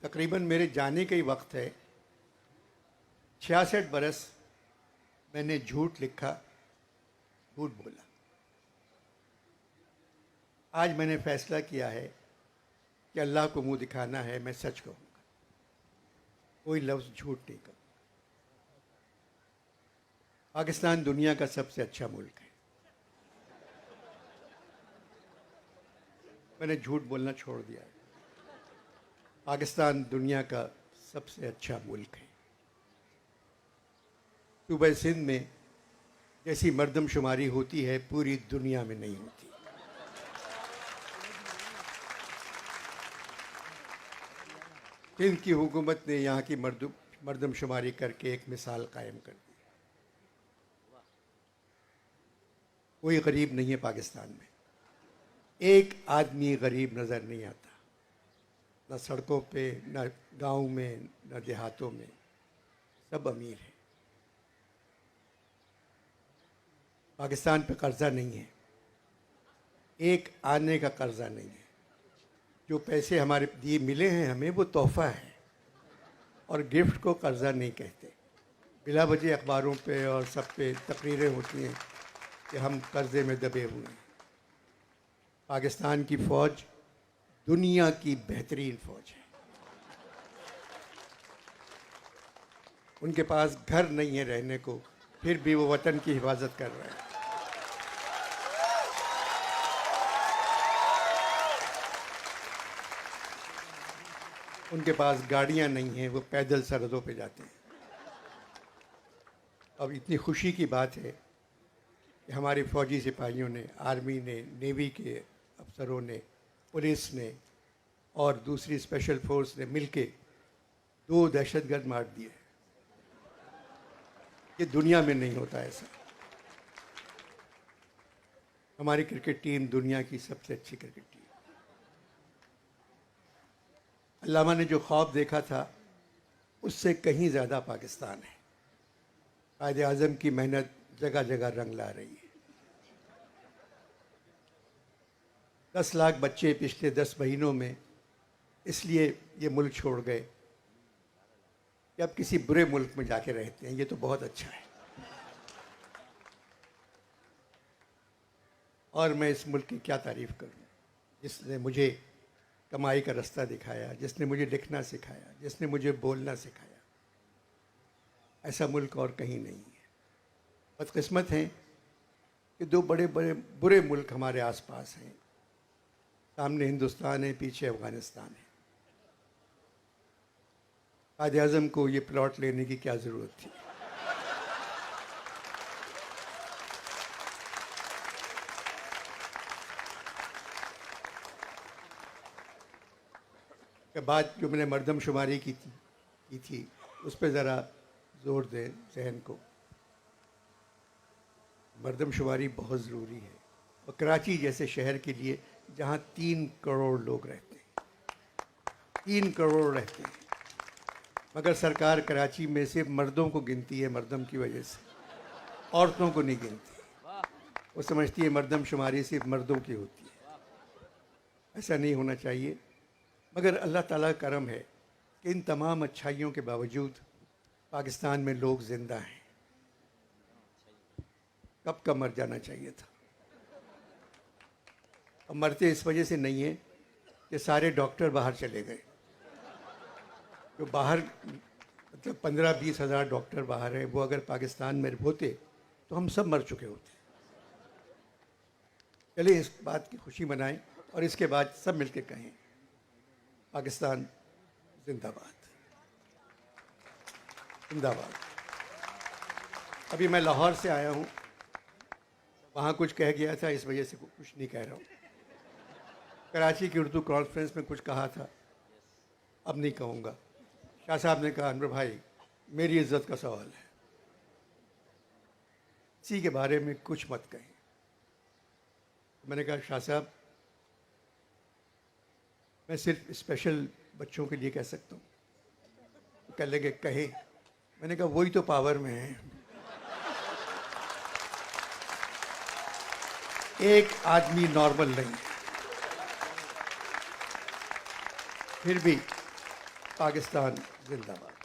तकरीबन मेरे जाने का ही वक्त है। 66 बरस मैंने झूठ लिखा, झूठ बोला। आज मैंने फैसला किया है कि अल्लाह को मुंह दिखाना है, मैं सच कहूँगा, कोई लफ्ज़ झूठ नहीं कहूँगा। पाकिस्तान दुनिया का सबसे अच्छा मुल्क है। मैंने झूठ बोलना छोड़ दिया है। पाकिस्तान दुनिया का सबसे अच्छा मुल्क है। सूबे सिंध में जैसी मर्दमशुमारी होती है पूरी दुनिया में नहीं होती। सिंध की हुकूमत ने यहाँ की मर्दमशुमारी करके एक मिसाल कायम कर दी। कोई गरीब नहीं है पाकिस्तान में, एक आदमी गरीब नज़र नहीं आता, न सड़कों पे, न गांव में, न देहातों में, सब अमीर हैं। पाकिस्तान पे कर्जा नहीं है, एक आने का कर्जा नहीं है। जो पैसे हमारे दिए मिले हैं हमें, वो तोहफा है, और गिफ्ट को कर्जा नहीं कहते। बिला वजह अखबारों पे और सब पे तकरीरें होती हैं कि हम कर्जे में दबे हुए हैं। पाकिस्तान की फ़ौज दुनिया की बेहतरीन फ़ौज है। उनके पास घर नहीं है रहने को, फिर भी वो वतन की हिफाजत कर रहे हैं। उनके पास गाड़ियां नहीं हैं, वो पैदल सरहदों पे जाते हैं। अब इतनी खुशी की बात है कि हमारे फौजी सिपाहियों ने, आर्मी ने, नेवी के अफसरों ने, पुलिस ने और दूसरी स्पेशल फोर्स ने मिलके 2 दहशतगर्द मार दिए। ये दुनिया में नहीं होता ऐसा। हमारी क्रिकेट टीम दुनिया की सबसे अच्छी क्रिकेट टीम। अल्लामा ने जो ख्वाब देखा था उससे कहीं ज़्यादा पाकिस्तान है। कायदे आज़म की मेहनत जगह जगह रंग ला रही है। 10 लाख बच्चे पिछले 10 महीनों में इसलिए ये मुल्क छोड़ गए कि अब किसी बुरे मुल्क में जाके रहते हैं। ये तो बहुत अच्छा है। और मैं इस मुल्क की क्या तारीफ़ करूं, जिसने मुझे कमाई का रास्ता दिखाया, जिसने मुझे लिखना सिखाया, जिसने मुझे बोलना सिखाया। ऐसा मुल्क और कहीं नहीं है। बदकिस्मत हैं कि 2 बड़े बड़े बुरे मुल्क हमारे आसपास हैं। सामने हिंदुस्तान है, पीछे अफ़गानिस्तान है। कायदे आज़म को ये प्लॉट लेने की क्या ज़रूरत थी? के बाद जो मैंने मर्दमशुमारी की थी उस पर ज़रा ज़ोर दें जहन को। मर्दमशुमारी बहुत ज़रूरी है, और कराची जैसे शहर के लिए जहाँ 3 करोड़ लोग रहते हैं, 3 करोड़ रहते हैं, मगर सरकार कराची में सिर्फ मर्दों को गिनती है। मर्दम की वजह से औरतों को नहीं गिनती। वो समझती है मर्दमशुमारी सिर्फ मर्दों की होती है। ऐसा नहीं होना चाहिए। मगर अल्लाह ताला का करम है कि इन तमाम अच्छाइयों के बावजूद पाकिस्तान में लोग ज़िंदा हैं। कब का मर जाना चाहिए था। अब मरते इस वजह से नहीं है कि सारे डॉक्टर बाहर चले गए। जो बाहर मतलब 15-20 हज़ार डॉक्टर बाहर हैं, वो अगर पाकिस्तान में होते तो हम सब मर चुके होते। चलिए इस बात की खुशी मनाएं और इसके बाद सब मिलकर कहें पाकिस्तान जिंदाबाद, जिंदाबाद। अभी मैं लाहौर से आया हूँ, वहाँ कुछ कह गया था, इस वजह से कुछ नहीं कह रहा हूँ। कराची की उर्दू कॉन्फ्रेंस में कुछ कहा था, अब नहीं कहूँगा। शाह साहब ने कहा अनवर भाई मेरी इज्जत का सवाल है, इसी के बारे में कुछ मत कहें। मैंने कहा शाह साहब मैं सिर्फ स्पेशल बच्चों के लिए कह सकता हूँ। तो कह लगे कहे। मैंने कहा वही तो पावर में है। एक आदमी नॉर्मल नहीं है। फिर भी पाकिस्तान जिंदाबाद।